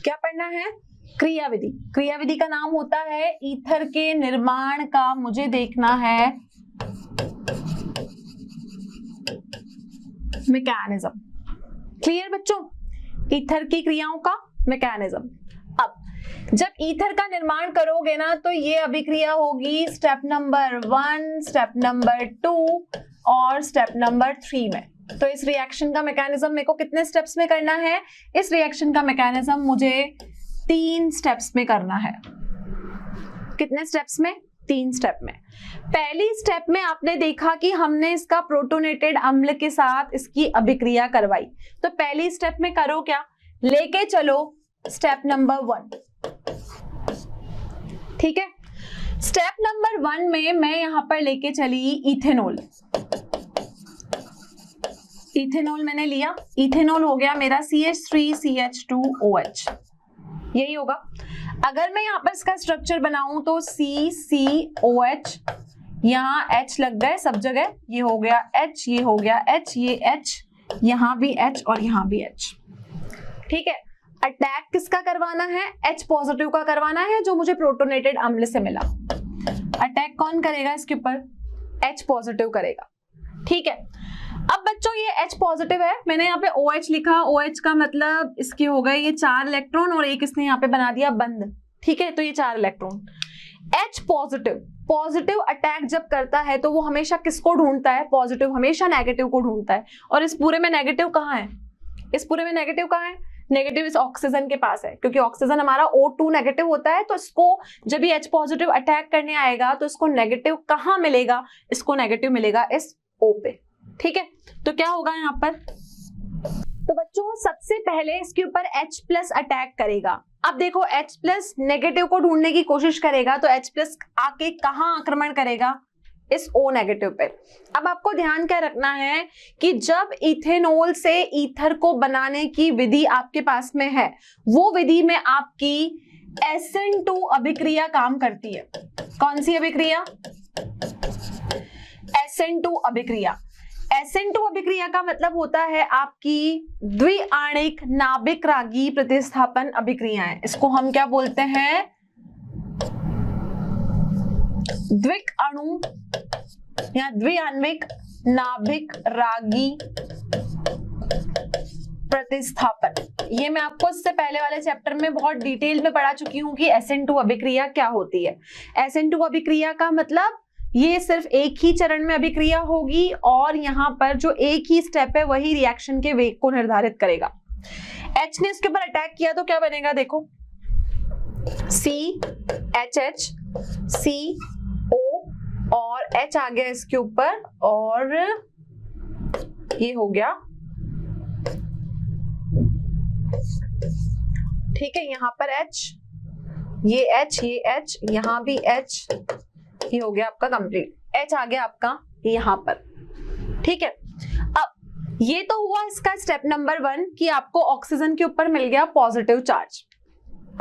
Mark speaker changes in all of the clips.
Speaker 1: क्या पढ़ना है? क्रियाविधि। क्रियाविधि का नाम होता है ईथर के निर्माण का मुझे देखना है मैकेनिज्म। क्लियर बच्चों? ईथर की क्रियाओं का मैकेनिज्म। अब जब ईथर का निर्माण करोगे ना तो ये अभिक्रिया होगी स्टेप नंबर 1, स्टेप नंबर 2 और स्टेप नंबर 3 में। तो इस रिएक्शन का मैकेनिज्म मेरे को कितने स्टेप्स में करना है? इस रिएक्शन का मैकेनिज्म मुझे 3 स्टेप्स में करना है। कितने स्टेप्स में? 3 स्टेप में। पहली स्टेप में आपने देखा कि हमने इसका प्रोटोनेटेड अम्ल के साथ इसकी अभिक्रिया करवाई। तो पहली स्टेप में करो क्या? लेके चलो स्टेप नंबर 1। ठीक है, स्टेप नंबर 1 में मैं यहां पर लेके चली इथेनॉल। इथेनॉल मैंने लिया, इथेनॉल हो गया मेरा CH3CH2OH, यही होगा। अगर मैं यहाँ पर इसका स्ट्रक्चर बनाऊं तो CCOH, यहाँ H लग गए सब जगह, ये हो गया H, ये हो गया H, ये H, यहाँ भी H और यहाँ भी H। ठीक है, अटैक किसका करवाना है? H पॉजिटिव का करवाना है जो मुझे प्रोटोनेटेड अम्ल से मिला। अटैक कौन करेगा इसके ऊपर? H पॉजिटिव करेगा। ठीक है, अब बच्चों ये H पॉजिटिव है, मैंने यहाँ पे OH लिखा। OH का मतलब इसके हो गए ये 4 इलेक्ट्रॉन और एक इसने यहाँ पे बना दिया बंद। ठीक है, तो ये 4 electron. H positive, positive attack जब करता है तो वो हमेशा किसको ढूंढता है? पॉजिटिव हमेशा नेगेटिव को ढूंढता है। और इस पूरे में नेगेटिव कहाँ है? इस पूरे में नेगेटिव कहाँ है? नेगेटिव इस ऑक्सीजन के पास है, क्योंकि ऑक्सीजन हमारा O2 नेगेटिव होता है। तो इसको जब ये H पॉजिटिव अटैक करने आएगा तो इसको नेगेटिव कहाँ मिलेगा? इसको नेगेटिव मिलेगा इस O पे। ठीक है, तो क्या होगा यहाँ पर? तो बच्चों सबसे पहले इसके ऊपर H प्लस अटैक करेगा। अब देखो H प्लस नेगेटिव को ढूंढने की कोशिश करेगा तो H प्लस आके कहाँ आक्रमण करेगा? इस O नेगेटिव पे। अब आपको ध्यान क्या रखना है कि जब इथेनॉल से ईथर को बनाने की विधि आपके पास में है, वो विधि में आपकी SN2 अभिक्रिया काम करती है। कौन सी अभिक्रिया? SN2 अभिक्रिया। SN2 अभिक्रिया का मतलब होता है आपकी द्विआणिक नाभिक रागी प्रतिस्थापन अभिक्रियाएं। इसको हम क्या बोलते हैं? द्विक अणु या द्विआण्विक नाभिक रागी प्रतिस्थापन। ये मैं आपको इससे पहले वाले चैप्टर में बहुत डिटेल में पढ़ा चुकी हूं कि SN2 अभिक्रिया क्या होती है। SN2 अभिक्रिया का मतलब ये सिर्फ एक ही चरण में अभिक्रिया होगी और यहाँ पर जो एक ही स्टेप है वही रिएक्शन के वेग को निर्धारित करेगा। H ने इसके ऊपर अटैक किया तो क्या बनेगा? देखो CHH, CO और H आ गया इसके ऊपर और ये हो गया। ठीक है, यहाँ पर H, ये H, ये H, यहाँ भी H, ये हो गया आपका कंप्लीट। H आ गया आपका यहाँ पर। ठीक है, अब ये तो हुआ इसका स्टेप नंबर 1 कि आपको ऑक्सीजन के ऊपर मिल गया पॉजिटिव चार्ज।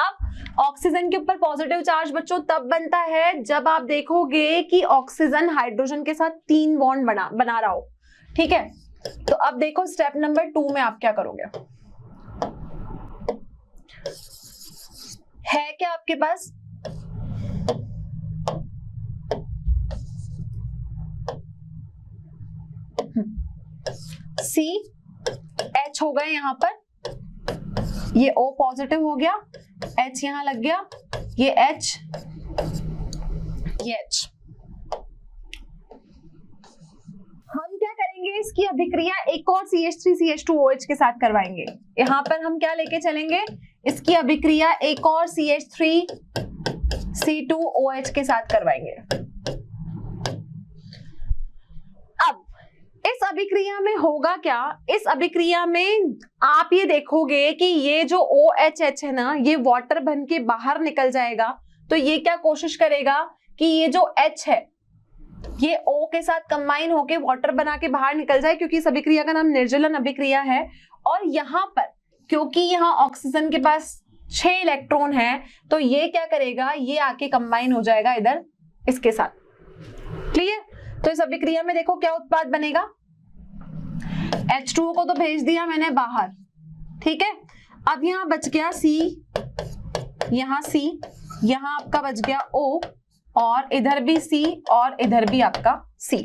Speaker 1: अब ऑक्सीजन के ऊपर पॉजिटिव चार्ज बच्चों तब बनता है जब आप देखोगे कि ऑक्सीजन हाइड्रोजन के साथ 3 बॉन्ड बना रहा हो। ठीक है, तो अब देखो स्टेप नंबर 2 में आप क्या करोगे? है क्या आपके पास? CH हो गए यहाँ पर, ये O पॉजिटिव हो गया, H यहां लग गया, ये H, ये H। हम क्या करेंगे? इसकी अभिक्रिया एक और CH3CH2OH के साथ करवाएंगे। यहां पर हम क्या लेके चलेंगे? इसकी अभिक्रिया एक और CH3C2OH के साथ करवाएंगे। अब इस अभिक्रिया में होगा क्या? इस अभिक्रिया में आप ये देखोगे कि ये जो OHH है ना, ये वाटर बन के बाहर निकल जाएगा। तो ये क्या कोशिश करेगा कि ये जो H है ये O के साथ कंबाइन होके वाटर बना के बाहर निकल जाए, क्योंकि इस अभिक्रिया का नाम निर्जलन अभिक्रिया है। और यहाँ पर क्योंकि यहाँ ऑक्सीजन के पास 6 इलेक्ट्रॉन है तो ये क्या करेगा, ये आके कंबाइन हो जाएगा इधर इसके साथ। क्लियर? तो इस अभिक्रिया में देखो क्या उत्पाद बनेगा, H2O को तो भेज दिया मैंने बाहर, ठीक है। अब यहाँ बच गया C, यहाँ C, यहाँ आपका बच गया O, और इधर भी C और इधर भी आपका C,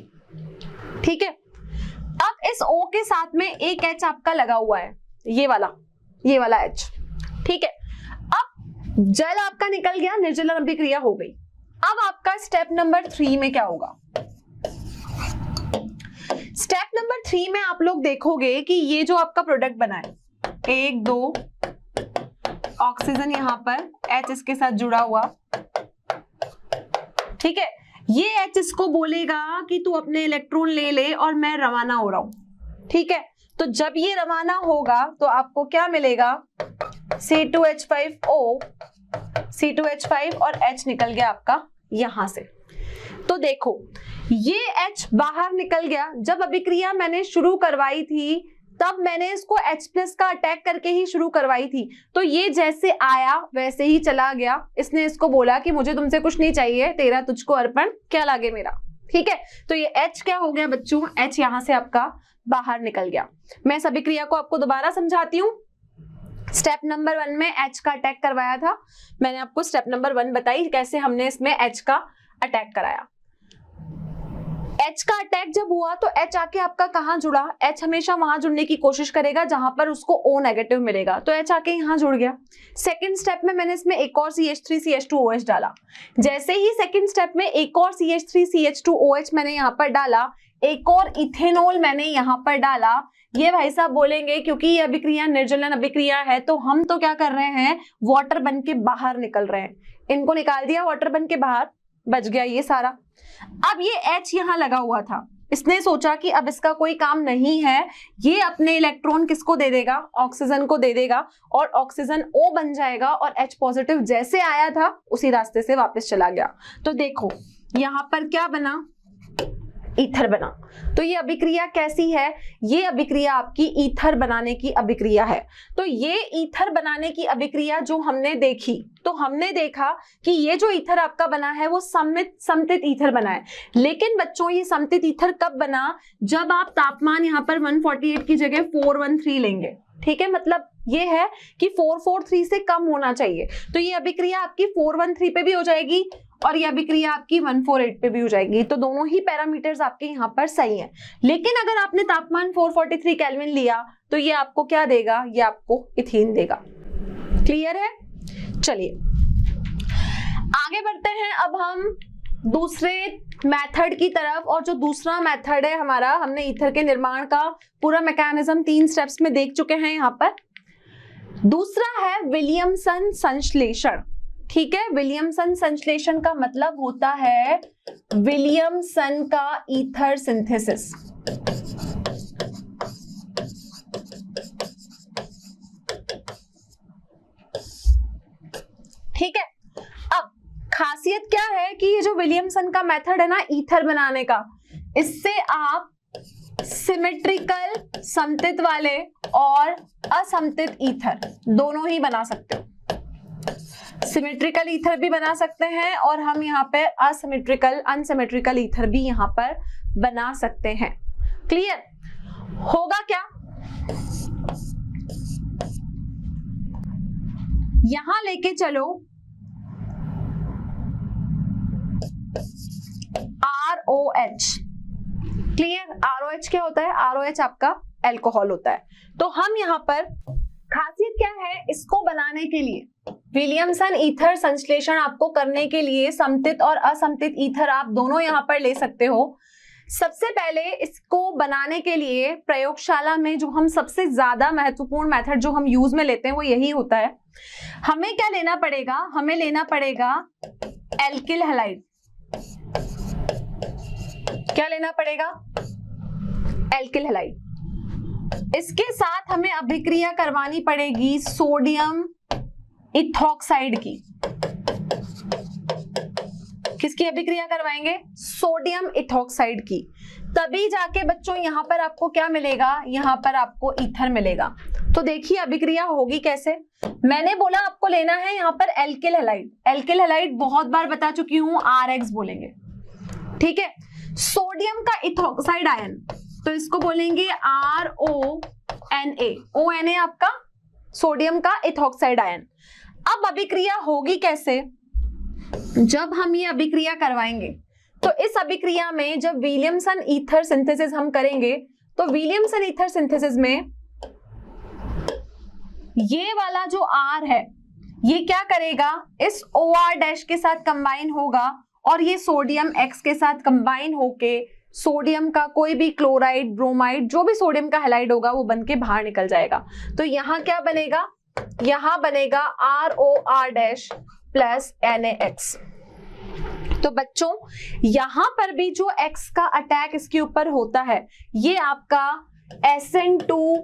Speaker 1: ठीक है। अब इस O के साथ में एक H आपका लगा हुआ है, ये वाला H, ठीक है। अब जल आपका निकल गया, निर्जलन अभिक्रिया हो गई। अब आपका स्टेप नंबर 3 में क्या होगा, स्टेप नंबर 3 में आप लोग देखोगे कि ये जो आपका प्रोडक्ट बना है, 1 2 ऑक्सीजन यहाँ पर, H इसके साथ जुड़ा हुआ, ठीक है। ये H इसको बोलेगा कि तू अपने इलेक्ट्रॉन ले ले और मैं रवाना हो रहा हूं, ठीक है। तो जब ये रवाना होगा तो आपको क्या मिलेगा, C2H5O, C2H5 और H निकल गया आपका यहां से। तो देखो ये H बाहर निकल गया। जब अभिक्रिया मैंने शुरू करवाई थी तब मैंने इसको H+ का अटैक करके ही शुरू करवाई थी, तो ये जैसे आया वैसे ही चला गया। इसने इसको बोला कि मुझे तुमसे कुछ नहीं चाहिए, तेरा तुझको अर्पण क्या लागे मेरा, ठीक है। तो ये H क्या हो गया बच्चों, H यहां से आपका बाहर निकल गया। मैं इस अभिक्रिया को आपको दोबारा समझाती हूँ। स्टेप नंबर 1 में H का अटैक करवाया था, मैंने आपको स्टेप नंबर 1 बताई कैसे हमने इसमें H का अटैक कराया। H का अटैक जब हुआ तो H आके आपका कहां जुड़ा, H हमेशा वहां जुड़ने की कोशिश करेगा जहां पर उसको O नेगेटिव मिलेगा, तो H आके यहां जुड़ गया। सेकंड स्टेप में मैंने इसमें एक और CH3CH2OH डाला। जैसे ही सेकंड स्टेप में एक और CH3CH2OH मैंने यहाँ पर डाला, एक और इथेनॉल मैंने यहाँ पर डाला। ये भाई साहब बोलेंगे क्योंकि ये अभिक्रिया निर्जलन अभिक्रिया है तो हम तो क्या कर रहे हैं, वाटर बन के बाहर निकल रहे हैं। इनको निकाल दिया वाटर बन के बाहर, बच गया ये सारा। अब ये H यहाँ लगा हुआ था, इसने सोचा कि अब इसका कोई काम नहीं है, ये अपने इलेक्ट्रॉन किसको दे देगा, ऑक्सीजन को दे देगा, और ऑक्सीजन O बन जाएगा और H पॉजिटिव जैसे आया था उसी रास्ते से वापस चला गया। तो देखो यहाँ पर क्या बना, ईथर बना। तो ये अभिक्रिया कैसी है, ये अभिक्रिया आपकी ईथर बनाने की अभिक्रिया है। तो ये ईथर बनाने की अभिक्रिया जो हमने देखी, तो हमने देखा कि ये जो ईथर आपका बना है वो समतित ईथर बना है। लेकिन बच्चों ये समतित ईथर कब बना, जब आप तापमान यहाँ पर 148 की जगह 413 लेंगे, ठीक है। मतलब ये है कि 443 से कम होना चाहिए। तो ये अभिक्रिया आपकी 413 पे भी हो जाएगी और ये अभिक्रिया आपकी 148 पे भी हो जाएगी। तो दोनों ही पैरामीटर्स आपके यहाँ पर सही हैं। लेकिन अगर आपने तापमान 443 केल्विन लिया तो ये आपको क्या देगा, ये आपको इथीन देगा। क्लियर है? चलिए आगे बढ़ते हैं अब हम दूसरे मेथड की तरफ। और जो दूसरा मेथड है हमारा, हमने ईथर के निर्माण का पूरा मैकेनिज्म 3 स्टेप्स में देख चुके हैं। यहाँ पर दूसरा है विलियमसन संश्लेषण, ठीक है। विलियमसन संश्लेषण का मतलब होता है विलियमसन का ईथर सिंथेसिस। ठीक है। अब खासियत क्या है कि ये जो विलियमसन का मेथड है ना ईथर बनाने का, इससे आप सिमेट्रिकल समतित वाले और असमतित ईथर दोनों ही बना सकते हो। सिमेट्रिकल ईथर भी बना सकते हैं और हम यहाँ पे अनसिमेट्रिकल ईथर भी यहाँ पर बना सकते हैं। क्लियर? होगा क्या, यहां लेके चलो ROH। क्लियर? ROH क्या होता है? ROH आपका अल्कोहल होता है। तो हम यहाँ पर खासियत क्या है, इसको बनाने के लिए विलियमसन ईथर संश्लेषण आपको करने के लिए समतित और असमतित ईथर आप दोनों यहाँ पर ले सकते हो। सबसे पहले इसको बनाने के लिए प्रयोगशाला में जो हम सबसे ज्यादा महत्वपूर्ण मेथड जो हम यूज में लेते हैं वो यही होता है। हमें क्या लेना पड़ेगा, हमें लेना पड़ेगा एल्किल हैलाइड। क्या लेना पड़ेगा? Alkyl halide. इसके साथ हमें अभिक्रिया करवानी पड़ेगी सोडियम इथॉक्साइड की। किसकी अभिक्रिया करवाएंगे? सोडियम इथॉक्साइड की। तभी जाके बच्चों यहाँ पर आपको क्या मिलेगा? यहाँ पर आपको ईथर मिलेगा। तो देखिए अभिक्रिया होगी कैसे। मैंने बोला आपको लेना है यहाँ पर एल्किल हैलाइड। एल्किल हैलाइड बहुत बार बता चुकी हूँ, RX बोलेंगे, ठीक है। सोडियम का इथॉक्साइड आयन, तो इसको बोलेंगे RONA। ONA आपका सोडियम का इथॉक्साइड आयन। अब अभिक्रिया होगी कैसे? जब हम ये अभिक्रिया करवाएंगे तो इस अभिक्रिया में जब विलियमसन ईथर सिंथेसिस हम करेंगे तो विलियमसन ईथर सिंथेसिस में ये वाला जो R है ये क्या करेगा? इस OR डैश के साथ कंबाइन होगा और ये सोडियम X के साथ कंबाइन होके सोडियम का कोई भी क्लोराइड, ब्रोमाइड, जो भी सोडियम का हैलाइड होगा वो बन के बाहर निकल जाएगा। तो यहाँ क्या बनेगा? यहाँ बनेगा ROR डैश प्लस NaX। तो बच्चों यहां पर भी जो X का अटैक इसके ऊपर होता है ये आपका SN2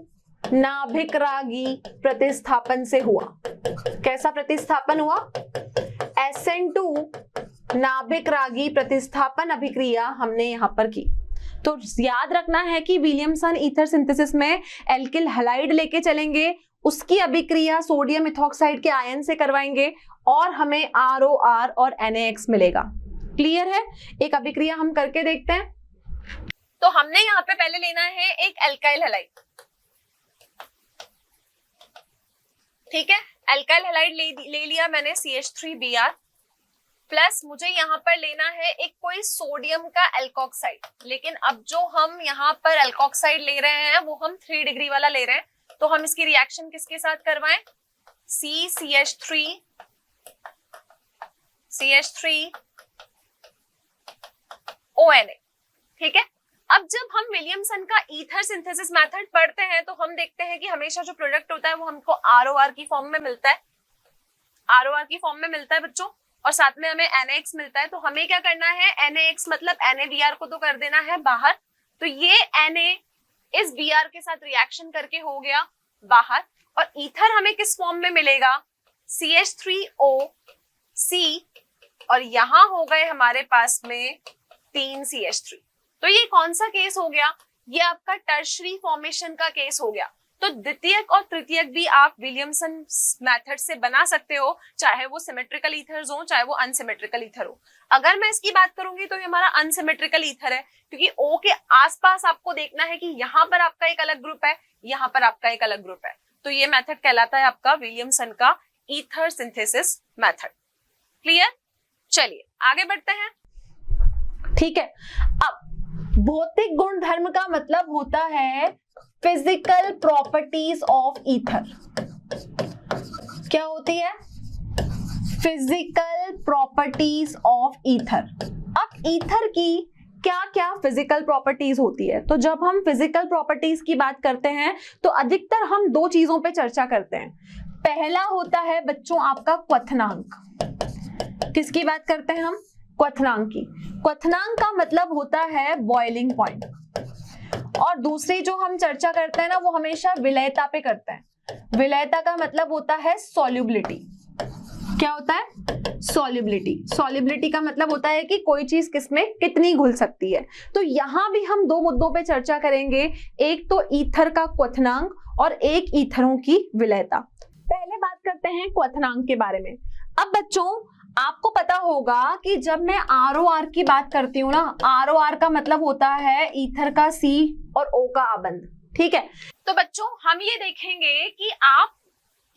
Speaker 1: नाभिक रागी प्रतिस्थापन से हुआ। कैसा प्रतिस्थापन हुआ? SN2 नाभिक रागी प्रतिस्थापन अभिक्रिया हमने यहां पर की। तो याद रखना है कि विलियमसन ईथर सिंथेसिस में एल्किल हैलाइड लेके चलेंगे, उसकी अभिक्रिया सोडियम इथॉक्साइड के आयन से करवाएंगे और हमें ROR और NaX मिलेगा। क्लियर है? एक अभिक्रिया हम करके देखते हैं। तो हमने यहाँ पे पहले लेना है एक एल्काइल हैलाइड, ठीक है। एल्काइल हैलाइड ले लिया मैंने CH3Br प्लस मुझे यहाँ पर लेना है एक कोई सोडियम का एल्कोक्साइड। लेकिन अब जो हम यहाँ पर एल्कोक्साइड ले रहे हैं वो हम 3 डिग्री वाला ले रहे हैं, तो हम इसकी रिएक्शन किसके साथ करवाएं? CH3ONA, ठीक है। अब जब हम विलियमसन का ईथर सिंथेसिस मेथड पढ़ते हैं तो हम देखते हैं कि हमेशा जो प्रोडक्ट होता है वो हमको ROR की फॉर्म में मिलता है, ROR की फॉर्म में मिलता है बच्चों, और साथ में हमें NaX मिलता है। तो हमें क्या करना है? NaX मतलब NaBr को तो कर देना है बाहर। तो ये Na इस Br के साथ रिएक्शन करके हो गया बाहर, और ईथर हमें किस फॉर्म में मिलेगा? CH3OC, और यहां हो गए हमारे पास में 3 CH3। तो ये कौन सा केस हो गया? ये आपका टर्शरी फॉर्मेशन का केस हो गया। तो द्वितीयक और तृतीयक भी आप विलियमसन मेथड से बना सकते हो, चाहे वो सिमेट्रिकल ईथर्स हो चाहे वो अनसिमेट्रिकल ईथर हो। अगर मैं इसकी बात करूंगी तो ये हमारा अनसिमेट्रिकल ईथर है, क्योंकि O के आसपास आपको देखना है कि यहाँ पर आपका एक अलग ग्रुप है, यहाँ पर आपका एक अलग ग्रुप है। तो ये मेथड कहलाता है आपका विलियमसन का ईथर सिंथेसिस मेथड। क्लियर? चलिए आगे बढ़ते हैं, ठीक है। अब भौतिक गुण धर्म का मतलब होता है फिजिकल प्रॉपर्टीज ऑफ ईथर। क्या होती है? Physical properties of ether. अब ईथर की क्या क्या फिजिकल प्रॉपर्टीज होती है? तो जब हम फिजिकल प्रॉपर्टीज की बात करते हैं तो अधिकतर हम 2 चीजों पे चर्चा करते हैं। पहला होता है बच्चों आपका क्वथनांक। किसकी बात करते हैं हम? क्वथनांक की। क्वथनांक का मतलब होता है बॉइलिंग पॉइंट। और दूसरी जो हम चर्चा करते हैं ना वो हमेशा विलयता पे करते हैं। विलयता का मतलब होता है सॉल्युबिलिटी। क्या होता है? सॉल्युबिलिटी। सॉल्युबिलिटी का मतलब होता है कि कोई चीज किसमें कितनी घुल सकती है। तो यहां भी हम 2 मुद्दों पे चर्चा करेंगे, एक तो ईथर का क्वथनांक और एक ईथरों की विलयता। पहले बात करते हैं क्वथनांक के बारे में। अब बच्चों आपको पता होगा कि जब मैं ROR की बात करती हूँ ना, ROR का मतलब होता है ईथर का C और O का आबंध, ठीक है। तो बच्चों हम ये देखेंगे कि आप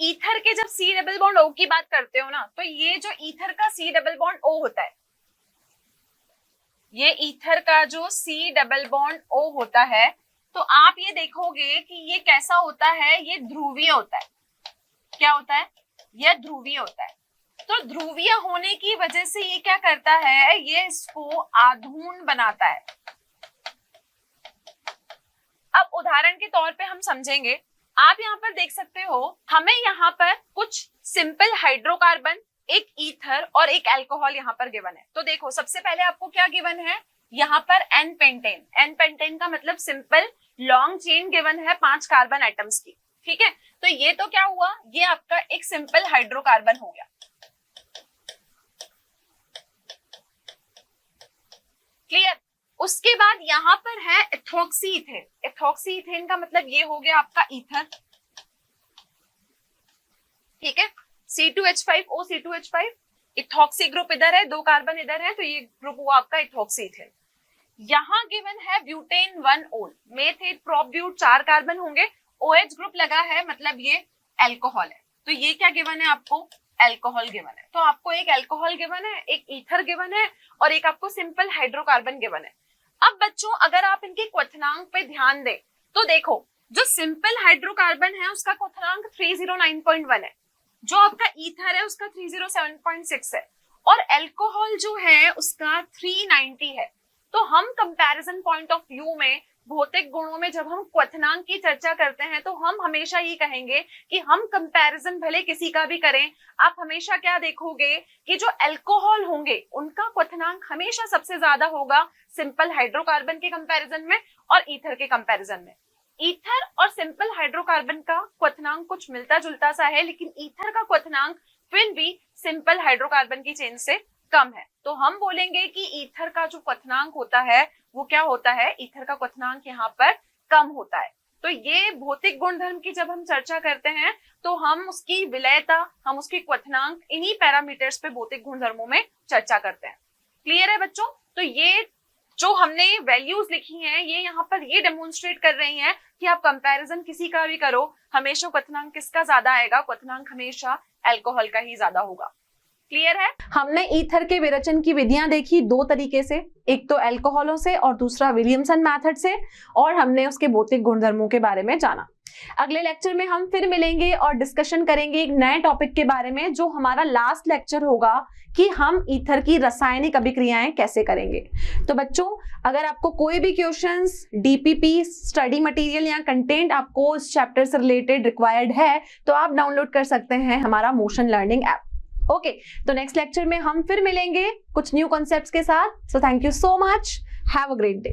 Speaker 1: ईथर के जब C डबल बॉन्ड O की बात करते हो ना, तो ये जो ईथर का C डबल बॉन्ड O होता है, ये ईथर का जो C डबल बॉन्ड O होता है, तो आप ये देखोगे कि ये कैसा होता है? ये ध्रुवीय होता है। क्या होता है? यह ध्रुवीय होता है। तो ध्रुवीय होने की वजह से ये क्या करता है? ये इसको आधून बनाता है। अब उदाहरण के तौर पे हम समझेंगे। आप यहाँ पर देख सकते हो, हमें यहाँ पर कुछ सिंपल हाइड्रोकार्बन, एक ईथर और एक अल्कोहल यहाँ पर गिवन है। तो देखो सबसे पहले आपको क्या गिवन है? यहाँ पर एन पेंटेन। एन पेंटेन का मतलब सिंपल लॉन्ग चेन गिवन है 5 कार्बन एटम्स की, ठीक है। तो ये तो क्या हुआ? ये आपका एक सिंपल हाइड्रोकार्बन हो गया। क्लियर। उसके बाद यहाँ पर है एथॉक्सी इथेन। एथॉक्सी इथेन का मतलब ये हो गया आपका ईथर, ठीक है, C2H5O C2H5, इथॉक्सी ग्रुप इधर है, 2 कार्बन इधर है, तो ये ग्रुप हुआ आपका इथॉक्सी इथेन। यहाँ गिवन है ब्यूटेन 1 ओल, मेथ 8 प्रोप ब्यूट, 4 कार्बन होंगे, OH ग्रुप लगा है, मतलब ये अल्कोहल है। तो ये क्या गिवन है आपको, अल्कोहल गिवन है। तो आपको एक अल्कोहल गिवन है, एक ईथर गिवन है और एक आपको सिंपल हाइड्रोकार्बन गिवन है। अब बच्चों अगर आप इनके क्वथनांक पे ध्यान दें तो देखो, जो सिंपल हाइड्रोकार्बन है उसका क्वथनांक 309.1 है, जो आपका ईथर है उसका 307.6 है, और अल्कोहल जो है उसका 390 है। तो हम कंपैरिजन पॉइंट ऑफ व्यू में भौतिक गुणों में जब हम क्वथनांक की चर्चा करते हैं तो हम हमेशा ये कहेंगे कि हम कंपैरिजन भले किसी का भी करें, आप हमेशा क्या देखोगे कि जो अल्कोहल होंगे उनका क्वथनांक हमेशा सबसे ज्यादा होगा सिंपल हाइड्रोकार्बन के कंपैरिजन में और ईथर के कंपैरिजन में। ईथर और सिंपल हाइड्रोकार्बन का क्वथनांक कुछ मिलता जुलता सा है, लेकिन ईथर का क्वथनांक फिर भी सिंपल हाइड्रोकार्बन की चेन से कम है। तो हम बोलेंगे कि ईथर का जो क्वथनांक होता है वो क्या होता है, ईथर का क्वथनांक यहाँ पर कम होता है। तो ये भौतिक गुणधर्म की जब हम चर्चा करते हैं तो हम उसकी विलयता, हम उसकी क्वथनांक, इन्हीं पैरामीटर्स पे भौतिक गुणधर्मों में चर्चा करते हैं। क्लियर है बच्चों। तो ये जो हमने वैल्यूज लिखी हैं ये यहाँ पर ये डेमोन्स्ट्रेट कर रही हैं कि आप कंपैरिजन किसी का भी करो, हमेशा क्वथनांक किसका ज्यादा आएगा, क्वथनांक हमेशा अल्कोहल का ही ज्यादा होगा। क्लियर है। हमने ईथर के विरचन की विधियां देखी 2 तरीके से, एक तो अल्कोहलों से और दूसरा विलियमसन मेथड से, और हमने उसके भौतिक गुणधर्मों के बारे में जाना। अगले लेक्चर में हम फिर मिलेंगे और डिस्कशन करेंगे एक नए टॉपिक के बारे में, जो हमारा लास्ट लेक्चर होगा कि हम ईथर की रासायनिक अभिक्रियाएं कैसे करेंगे। तो बच्चों अगर आपको कोई भी क्वेश्चंस, डीपीपी, स्टडी मटेरियल या कंटेंट आपको इस चैप्टर से रिलेटेड रिक्वायर्ड है तो आप डाउनलोड कर सकते हैं हमारा मोशन लर्निंग ऐप। ओके, तो नेक्स्ट लेक्चर में हम फिर मिलेंगे कुछ न्यू कॉन्सेप्ट्स के साथ। So thank you so much, have a great day.